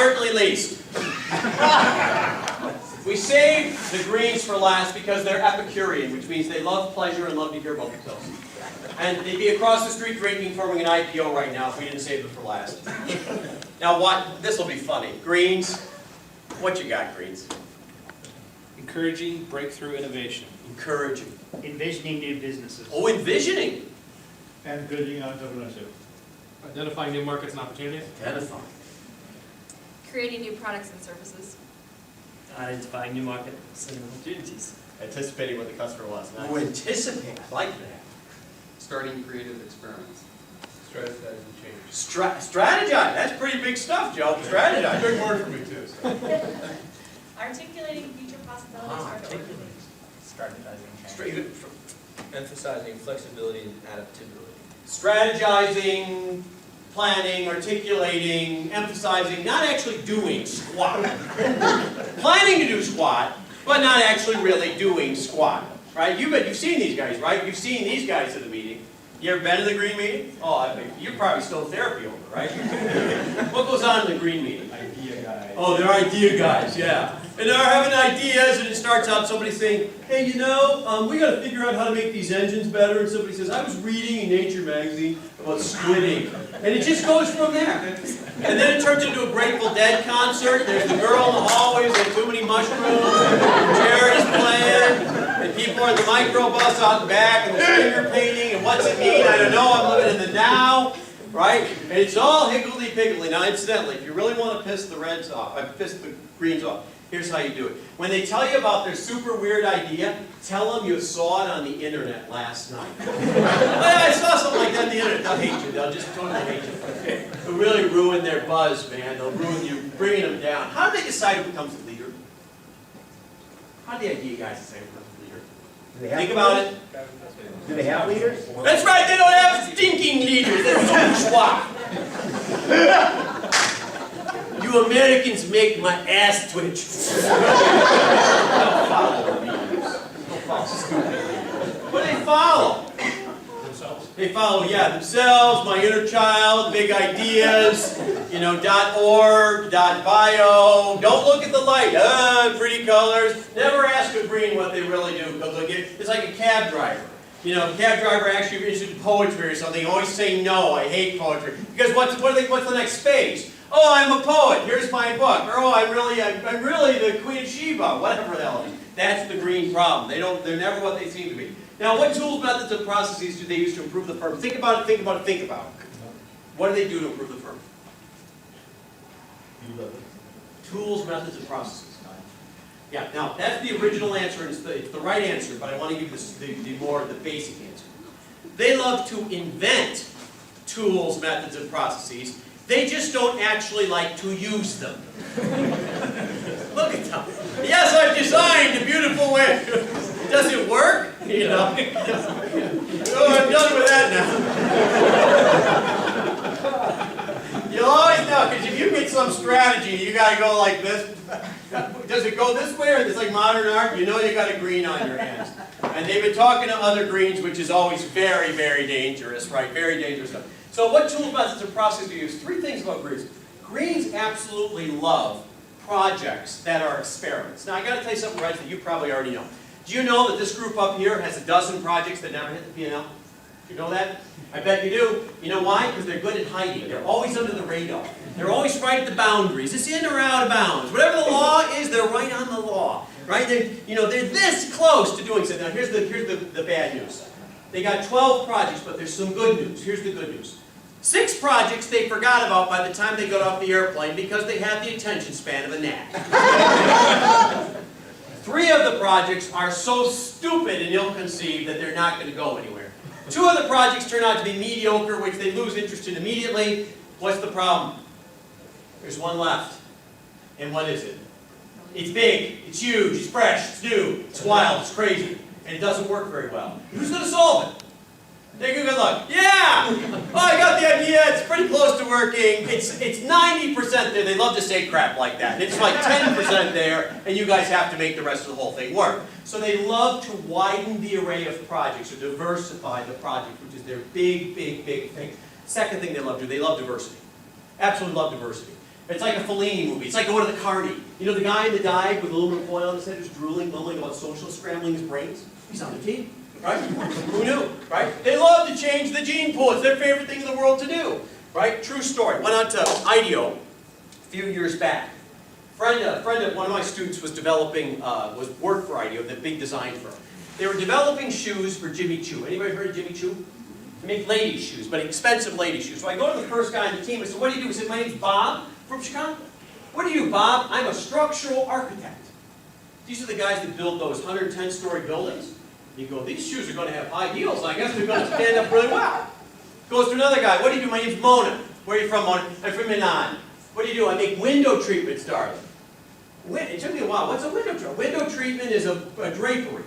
certainly least. We save the greens for last because they're Epicurean, which means they love pleasure and love to hear about themselves. And they'd be across the street drinking, forming an IPO right now if we didn't save them for last. Now what? This will be funny. Greens. What you got, Greens? Encouraging breakthrough innovation. Encouraging. Envisioning new businesses. Oh, envisioning. Encouraging entrepreneurship. Identifying new markets and opportunities. Identifying. Creating new products and services. Identifying new markets and opportunities. Anticipating what the customer wants. Nice. Oh, anticipate. I like that. Starting creative experiments. Strategizing change. Strategize. That's pretty big stuff, Joe. Strategize. Big word for me too. So. Articulating future possibilities. Strategizing change. Emphasizing flexibility and adaptability. Strategizing, planning, articulating, emphasizing, not actually doing squat. Planning to do squat, but not actually really doing squat. Right? You've seen these guys, right? You've seen these guys at the meeting. You ever been to the green meeting? Oh, you're probably still in therapy over, right? What goes on in the green meeting? Idea guy. Oh, they're idea guys, yeah. And they're having ideas, and it starts out somebody saying, hey, you know, we got to figure out how to make these engines better. And somebody says, I was reading in Nature magazine about squid ink. And it just goes from there. And then it turns into a Grateful Dead concert. There's the girl in the hallways, there's too many mushrooms, Jerry's playing, and people are in the microbus out the back, and there's finger painting, and what's it mean? I don't know, I'm living in the now. Right? And it's all higgledy-piggledy. Now, incidentally, if you really want to piss the Reds off, piss the Greens off, here's how you do it. When they tell you about their super weird idea, tell them you saw it on the internet last night. I saw something like that on the internet. They'll hate you. They'll just totally hate you. They'll really ruin their buzz, man. They'll ruin you, bringing them down. How do they decide who becomes the leader? How do the idea guys decide who becomes the leader? Think about it. Do they have leaders? That's right, they don't have stinking leaders. They're so swap. You Americans make my ass twitch. Don't follow leaders. Don't follow stupid leaders. What do they follow? Themselves. They follow, yeah, themselves, my inner child, big ideas, you know, .org, .bio. Don't look at the light. Pretty colors. Never ask a green what they really do, because it's like a cab driver. You know, if a cab driver actually is interested in poetry or something, always say no, I hate poetry. Because what's the next phase? Oh, I'm a poet, here's my book. Or oh, I'm really the Queen of Sheba, whatever the hell it is. That's the green problem. They're never what they seem to be. Now, what tools, methods, and processes do they use to improve the firm? Think about it, think about it, think about it. What do they do to improve the firm? Tools, methods, and processes. Yeah, now that's the original answer, and it's the right answer, but I want to give you the basic answer. They love to invent tools, methods, and processes. They just don't actually like to use them. Look at them. Yes, I've designed a beautiful way. Does it work? You know. Oh, I'm done with that now. You'll always know, because if you get some strategy, you got to go like this. Does it go this way, or it's like modern art? You know you got a green on your hands. And they've been talking to other greens, which is always very, very dangerous, right? Very dangerous stuff. So what tools, methods, and processes do you use? Three things about greens. Greens absolutely love projects that are experiments. Now, I got to tell you something, Reds, that you probably already know. Do you know that this group up here has a dozen projects that never hit the P&L? Do you know that? I bet you do. You know why? Because they're good at hiding. They're always under the radar. They're always right at the boundaries. It's in or out of bounds. Whatever the law is, they're right on the law. Right? They're this close to doing something. Now, here's the bad news. They got 12 projects, but there's some good news. Here's the good news. 6 projects they forgot about by the time they got off the airplane because they had the attention span of a gnat. 3 of the projects are so stupid and ill-conceived that they're not going to go anywhere. 2 of the projects turn out to be mediocre, which they lose interest in immediately. What's the problem? There's one left. And what is it? It's big, it's huge, it's fresh, it's new, it's wild, it's crazy, and it doesn't work very well. Who's going to solve it? Take a good look. Yeah! Oh, I got the idea. It's pretty close to working. It's 90% there. They love to say crap like that. It's like 10% there, and you guys have to make the rest of the whole thing work. So they love to widen the array of projects, or diversify the project, which is their big, big, big thing. Second thing they love to do, they love diversity. Absolutely love diversity. It's like a Fellini movie. It's like going to the Carney. You know the guy in the dive with aluminum foil on his head who's drooling, mumbling about social scrambling his brains? He's on the team, right? Who knew, right? They love to change the gene pool. It's their favorite thing in the world to do, right? True story. Went on to IDEO a few years back. Friend of one of my students was developing, worked for IDEO, the big design firm. They were developing shoes for Jimmy Choo. Anybody heard of Jimmy Choo? They make ladies' shoes, but expensive ladies' shoes. So I go to the first guy on the team. I said, "What do you do?" He said, "My name's Bob from Chicago." "What do you do, Bob?" "I'm a structural architect." These are the guys that build those 110-story buildings. You go, "These shoes are going to have high heels. I guess they're going to stand up really well." Goes to another guy. "What do you do?" "My name's Mona." "Where are you from, Mona?" "I'm from Milan." "What do you do?" "I make window treatments, darling." It took me a while. What's a window treatment? Window treatment is a drapery.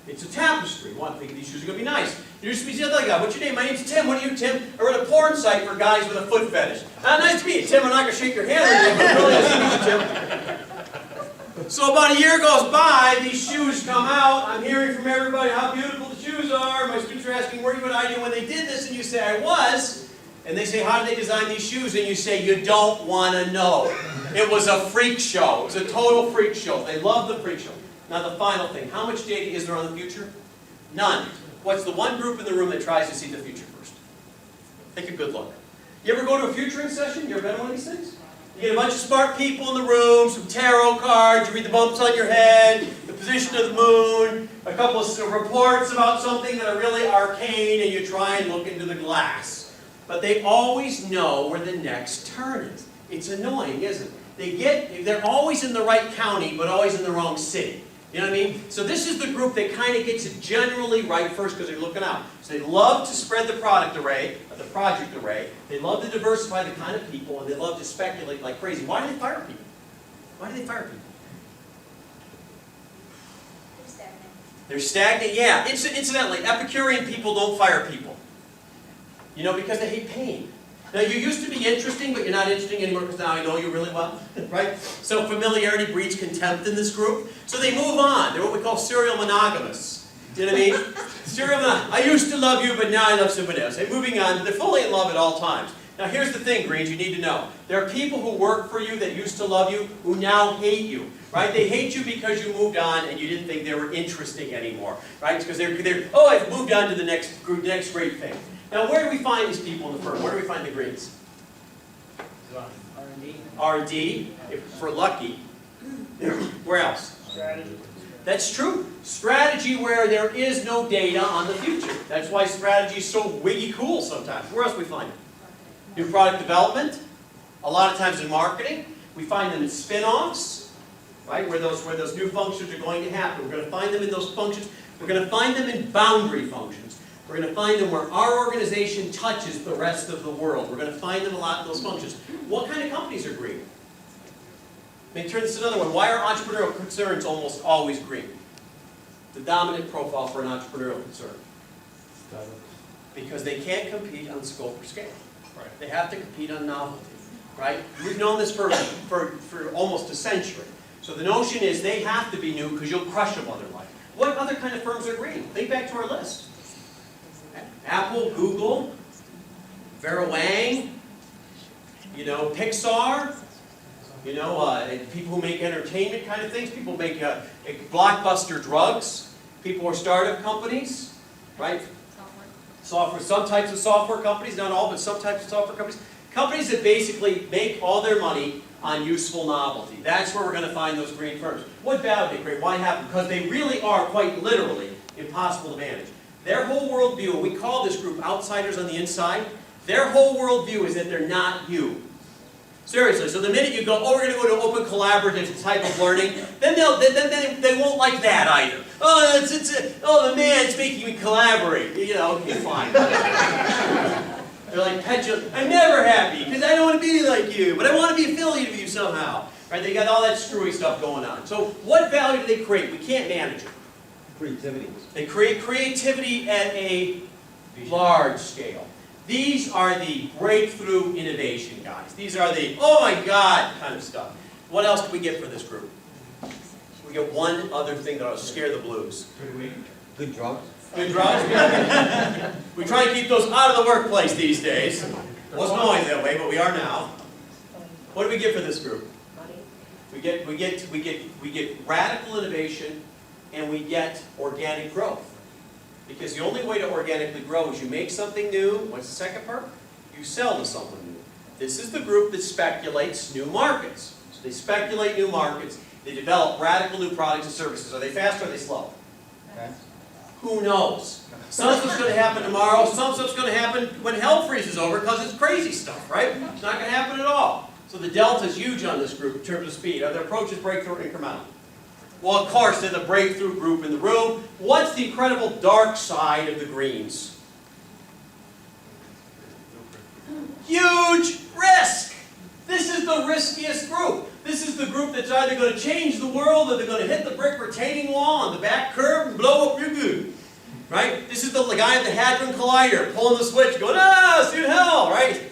It's a tapestry. One thing, these shoes are going to be nice. There used to be the other guy. "What's your name?" "My name's Tim." "What are you, Tim?" "I run a porn site for guys with a foot fetish." "Nice to meet you, Tim. I'm not going to shake your hand or anything, but really nice to meet you, Tim. So about a year goes by, these shoes come out. I'm hearing from everybody how beautiful the shoes are. My students are asking, "Were you at IDEO when they did this?" And you say, "I was." And they say, "How did they design these shoes?" And you say, "You don't want to know. It was a freak show. It was a total freak show." They love the freak show. Now the final thing, how much data is there on the future? None. What's the one group in the room that tries to see the future first? Take a good look. You ever go to a futuring session? You ever been to one of these things? You get a bunch of smart people in the room, some tarot cards, you read the bumps on your head, the position of the moon, a couple of reports about something that are really arcane, and you try and look into the glass. But they always know where the next turn is. It's annoying, isn't it? They're always in the right county, but always in the wrong city. You know what I mean? So this is the group that kind of gets it generally right first because they're looking out. So they love to spread the product array, the project array. They love to diversify the kind of people, and they love to speculate like crazy. Why do they fire people? Why do they fire people? They're stagnant. They're stagnant, yeah. Incidentally, Epicurean people don't fire people. You know, because they hate pain. Now, you used to be interesting, but you're not interesting anymore because now I know you really well, right? So familiarity breeds contempt in this group. So they move on. They're what we call serial monogamists. You know what I mean? Serial monogamists. I used to love you, but now I love somebody else. They're moving on. They're fully in love at all times. Now, here's the thing, Greens, you need to know. There are people who work for you that used to love you who now hate you, right? They hate you because you moved on and you didn't think they were interesting anymore, right? It's because oh, I've moved on to the next great thing. Now, where do we find these people in the firm? Where do we find the Greens? R&D. R&D, if we're lucky. Where else? Strategy. That's true. Strategy where there is no data on the future. That's why strategy is so wiggy cool sometimes. Where else do we find it? New product development. A lot of times in marketing. We find them in spin-offs, right? Where those new functions are going to happen. We're going to find them in those functions. We're going to find them in boundary functions. We're going to find them where our organization touches the rest of the world. We're going to find them a lot in those functions. What kind of companies are green? Let me turn this to another one. Why are entrepreneurial concerns almost always green? The dominant profile for an entrepreneurial concern. Because they can't compete on scope or scale. Right. They have to compete on novelty. Right? We've known this for almost a century. So the notion is they have to be new because you'll crush them otherwise. What other kind of firms are green? Think back to our list. Apple, Google, Vera Wang, you know, Pixar, you know, people who make entertainment kind of things, people who make blockbuster drugs, people who are startup companies, right? Software, some types of software companies, not all, but some types of software companies. Companies that basically make all their money on useful novelty. That's where we're going to find those green firms. What value do they create? Why happen? Because they really are quite literally impossible to manage. Their whole worldview, we call this group outsiders on the inside, their whole worldview is that they're not you. Seriously, so the minute you go, oh, we're going to go to open collaborative type of learning, then they won't like that either. Oh, oh, the man's making me collaborate. You know, okay, fine. They're like petulant. I'm never happy because I don't want to be like you, but I want to be affiliated with you somehow. Right? They got all that screwy stuff going on. So what value do they create? We can't manage it. Creativity. They create creativity at a large scale. These are the breakthrough innovation guys. These are the, oh my God, kind of stuff. What else can we get for this group? We get one other thing that'll scare the blues. Good drugs. Good drugs? We try to keep those out of the workplace these days. Wasn't always that way, but we are now. What do we get for this group? Money. We get radical innovation, and we get organic growth. Because the only way to organically grow is you make something new. What's the second part? You sell to someone new. This is the group that speculates new markets. So they speculate new markets. They develop radical new products and services. Are they fast or are they slow? Who knows? Some stuff's going to happen tomorrow. Some stuff's going to happen when hell freezes over because it's crazy stuff, right? It's not going to happen at all. So the delta is huge on this group in terms of speed. Their approach is breakthrough incremental. Well, of course, they're the breakthrough group in the room. What's the incredible dark side of the greens? Huge risk. This is the riskiest group. This is the group that's either going to change the world or they're going to hit the brick retaining wall on the back curve and blow up your good. Right? This is the guy at the Hadron Collider pulling the switch going, see you in hell, right?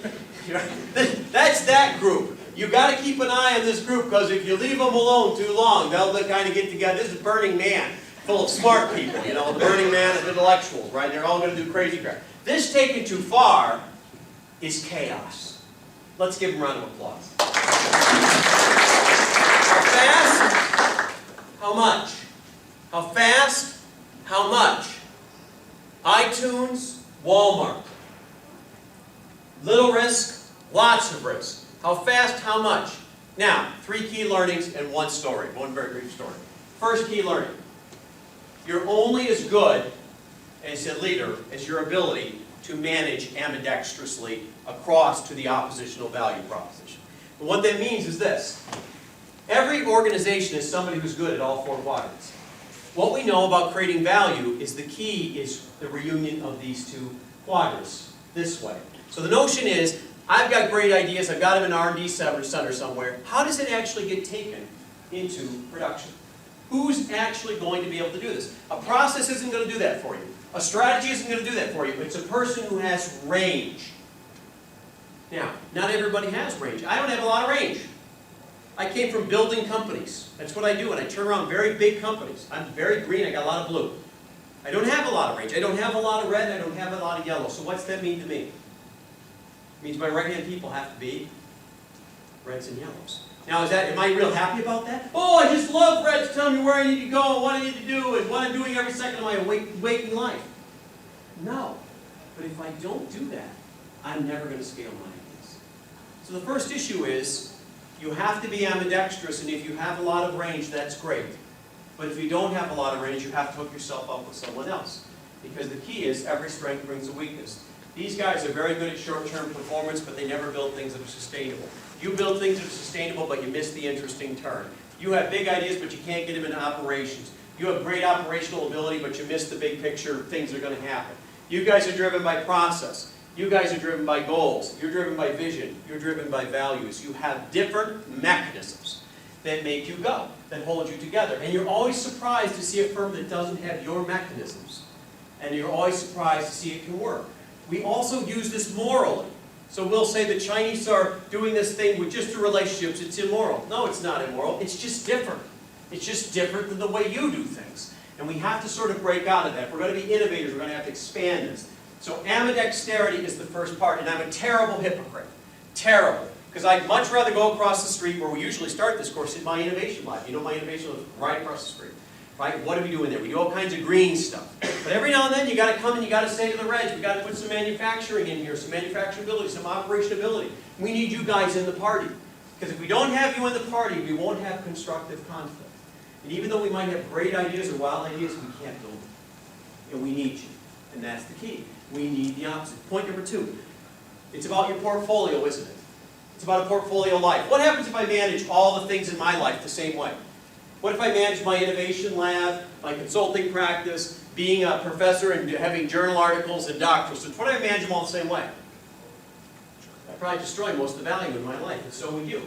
That's that group. You've got to keep an eye on this group because if you leave them alone too long, they'll kind of get together. This is Burning Man, full of smart people, you know, the Burning Man of intellectuals, right? They're all going to do crazy crap. This taken too far is chaos. Let's give them a round of applause. How fast? How much? How fast? How much? iTunes, Walmart. Little risk, lots of risk. How fast, how much? Now, 3 key learnings and one story, one very brief story. First key learning. You're only as good as a leader as your ability to manage ambidextrously across to the oppositional value proposition. And what that means is this. Every organization is somebody who's good at all 4 quadrants. What we know about creating value is the key is the reunion of these 2 quadrants this way. So the notion is, I've got great ideas, I've got them in R&D center somewhere. How does it actually get taken into production? Who's actually going to be able to do this? A process isn't going to do that for you. A strategy isn't going to do that for you. It's a person who has range. Now, not everybody has range. I don't have a lot of range. I came from building companies. That's what I do, and I turn around very big companies. I'm very green, I got a lot of blue. I don't have a lot of range. I don't have a lot of red, I don't have a lot of yellow. So what's that mean to me? It means my right-hand people have to be reds and yellows. Now, am I real happy about that? Oh, I just love reds telling me where I need to go, and what I need to do, and what I'm doing every second of my waking life. No. But if I don't do that, I'm never going to scale my ideas. So the first issue is, you have to be ambidextrous, and if you have a lot of range, that's great. But if you don't have a lot of range, you have to hook yourself up with someone else. Because the key is, every strength brings a weakness. These guys are very good at short-term performance, but they never build things that are sustainable. You build things that are sustainable, but you miss the interesting turn. You have big ideas, but you can't get them into operations. You have great operational ability, but you miss the big picture things that are going to happen. You guys are driven by process. You guys are driven by goals. You're driven by vision. You're driven by values. You have different mechanisms that make you go, that hold you together. And you're always surprised to see a firm that doesn't have your mechanisms. And you're always surprised to see it can work. We also use this morally. So we'll say the Chinese are doing this thing with just the relationships, it's immoral. No, it's not immoral, it's just different. It's just different than the way you do things. And we have to sort of break out of that. If we're going to be innovators, we're going to have to expand this. So ambidexterity is the first part, and I'm a terrible hypocrite. Terrible. Because I'd much rather go across the street where we usually start this course in my innovation lab. You know my innovation lab is right across the street. Right? What do we do in there? We do all kinds of green stuff. But every now and then you got to come and you got to say to the Reds, we got to put some manufacturing in here, some manufacturability, some operationability. We need you guys in the party. Because if we don't have you in the party, we won't have constructive conflict. And even though we might have great ideas or wild ideas, we can't build them. And we need you. And that's the key. We need the opposite. Point number 2. It's about your portfolio, isn't it? It's about a portfolio life. What happens if I manage all the things in my life the same way? What if I manage my innovation lab, my consulting practice, being a professor and having journal articles and doctoral students? What if I manage them all the same way? I probably destroy most of the value in my life, and so would you.